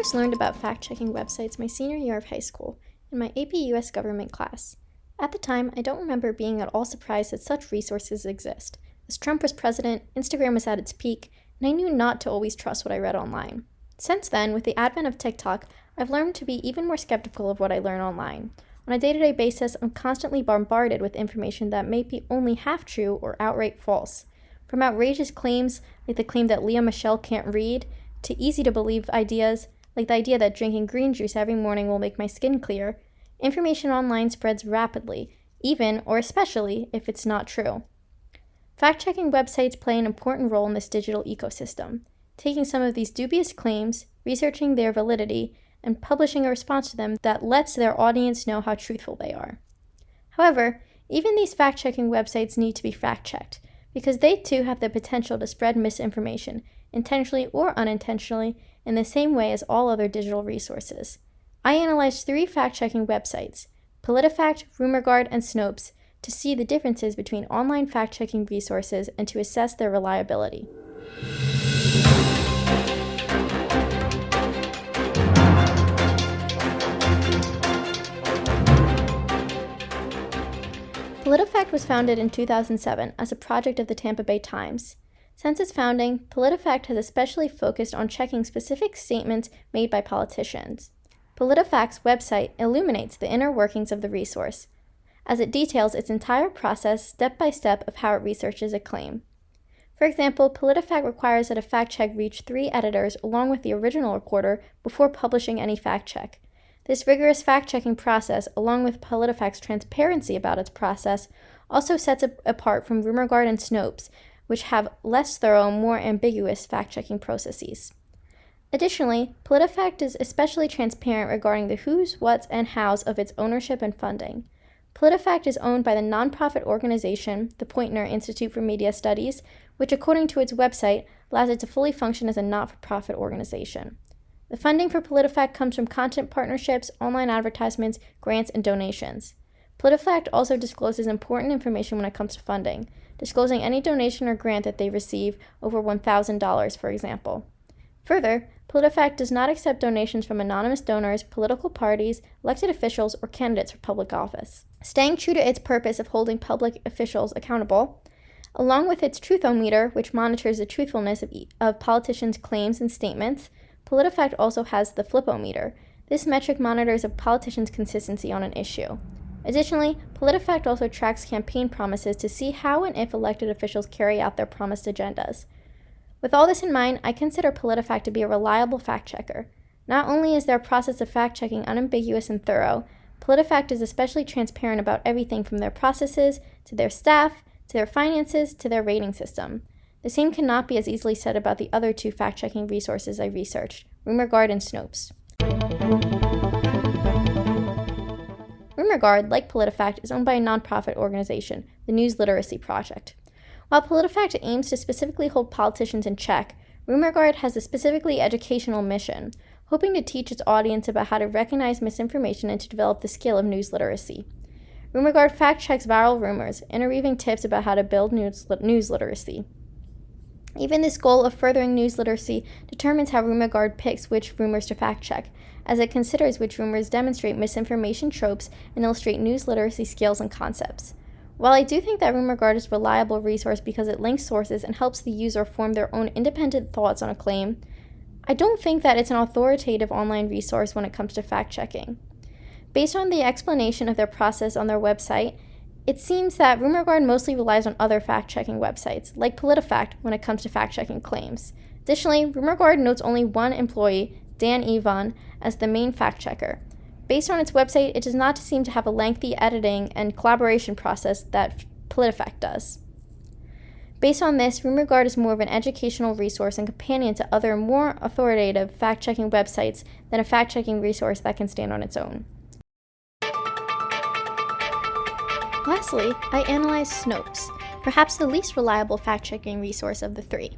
first learned about fact-checking websites my senior year of high school, in my AP US government class. At the time, I don't remember being at all surprised that such resources exist. As Trump was president, Instagram was at its peak, and I knew not to always trust what I read online. Since then, with the advent of TikTok, I've learned to be even more skeptical of what I learn online. On a day-to-day basis, I'm constantly bombarded with information that may be only half true or outright false. From outrageous claims, like the claim that Lea Michele can't read, to easy-to-believe ideas, like the idea that drinking green juice every morning will make my skin clear, information online spreads rapidly, even or especially if it's not true. Fact-checking websites play an important role in this digital ecosystem, taking some of these dubious claims, researching their validity, and publishing a response to them that lets their audience know how truthful they are. However, even these fact-checking websites need to be fact-checked, because they too have the potential to spread misinformation, intentionally or unintentionally, in the same way as all other digital resources. I analyzed 3 fact-checking websites, PolitiFact, RumorGuard, and Snopes, to see the differences between online fact-checking resources and to assess their reliability. PolitiFact was founded in 2007 as a project of the Tampa Bay Times. Since its founding, PolitiFact has especially focused on checking specific statements made by politicians. PolitiFact's website illuminates the inner workings of the resource, as it details its entire process step by step of how it researches a claim. For example, PolitiFact requires that a fact check reach 3 editors along with the original reporter before publishing any fact check. This rigorous fact-checking process, along with PolitiFact's transparency about its process, also sets it apart from RumorGuard and Snopes, which have less thorough, more ambiguous fact-checking processes. Additionally, PolitiFact is especially transparent regarding the who's, what's, and how's of its ownership and funding. PolitiFact is owned by the nonprofit organization, the Poynter Institute for Media Studies, which, according to its website, allows it to fully function as a not-for-profit organization. The funding for PolitiFact comes from content partnerships, online advertisements, grants, and donations. PolitiFact also discloses important information when it comes to funding, disclosing any donation or grant that they receive over $1,000, for example. Further, PolitiFact does not accept donations from anonymous donors, political parties, elected officials, or candidates for public office. Staying true to its purpose of holding public officials accountable, along with its Truthometer, which monitors the truthfulness of politicians' claims and statements, PolitiFact also has the Flipometer. This metric monitors a politician's consistency on an issue. Additionally, PolitiFact also tracks campaign promises to see how and if elected officials carry out their promised agendas. With all this in mind, I consider PolitiFact to be a reliable fact-checker. Not only is their process of fact-checking unambiguous and thorough, PolitiFact is especially transparent about everything from their processes, to their staff, to their finances, to their rating system. The same cannot be as easily said about the other 2 fact-checking resources I researched, RumorGuard and Snopes. RumorGuard, like PolitiFact, is owned by a nonprofit organization, the News Literacy Project. While PolitiFact aims to specifically hold politicians in check, RumorGuard has a specifically educational mission, hoping to teach its audience about how to recognize misinformation and to develop the skill of news literacy. RumorGuard fact-checks viral rumors, interweaving tips about how to build news literacy. Even this goal of furthering news literacy determines how RumorGuard picks which rumors to fact-check, as it considers which rumors demonstrate misinformation tropes and illustrate news literacy skills and concepts. While I do think that RumorGuard is a reliable resource because it links sources and helps the user form their own independent thoughts on a claim, I don't think that it's an authoritative online resource when it comes to fact-checking. Based on the explanation of their process on their website, it seems that RumorGuard mostly relies on other fact-checking websites, like PolitiFact, when it comes to fact-checking claims. Additionally, RumorGuard notes only one employee, Dan Evon, as the main fact-checker. Based on its website, it does not seem to have a lengthy editing and collaboration process that PolitiFact does. Based on this, RumorGuard is more of an educational resource and companion to other, more authoritative fact-checking websites than a fact-checking resource that can stand on its own. Lastly, I analyzed Snopes, perhaps the least reliable fact-checking resource of the 3.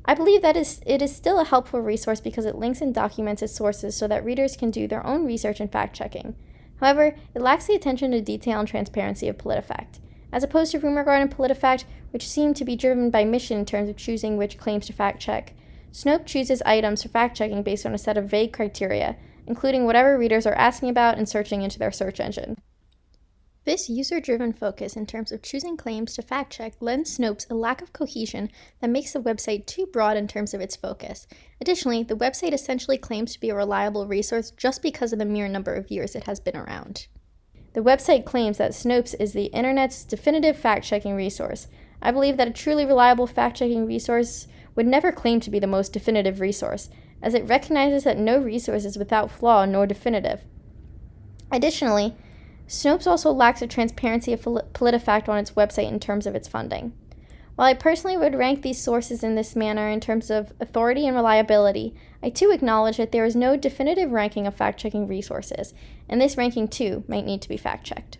I believe that it is still a helpful resource because it links and documents its sources so that readers can do their own research and fact-checking. However, it lacks the attention to detail and transparency of PolitiFact. As opposed to RumorGuard and PolitiFact, which seem to be driven by mission in terms of choosing which claims to fact-check, Snopes chooses items for fact-checking based on a set of vague criteria, including whatever readers are asking about and searching into their search engine. This user-driven focus in terms of choosing claims to fact-check lends Snopes a lack of cohesion that makes the website too broad in terms of its focus. Additionally, the website essentially claims to be a reliable resource just because of the mere number of years it has been around. The website claims that Snopes is the internet's definitive fact-checking resource. I believe that a truly reliable fact-checking resource would never claim to be the most definitive resource, as it recognizes that no resource is without flaw nor definitive. Additionally, Snopes also lacks the transparency of PolitiFact on its website in terms of its funding. While I personally would rank these sources in this manner in terms of authority and reliability, I too acknowledge that there is no definitive ranking of fact-checking resources, and this ranking too might need to be fact-checked.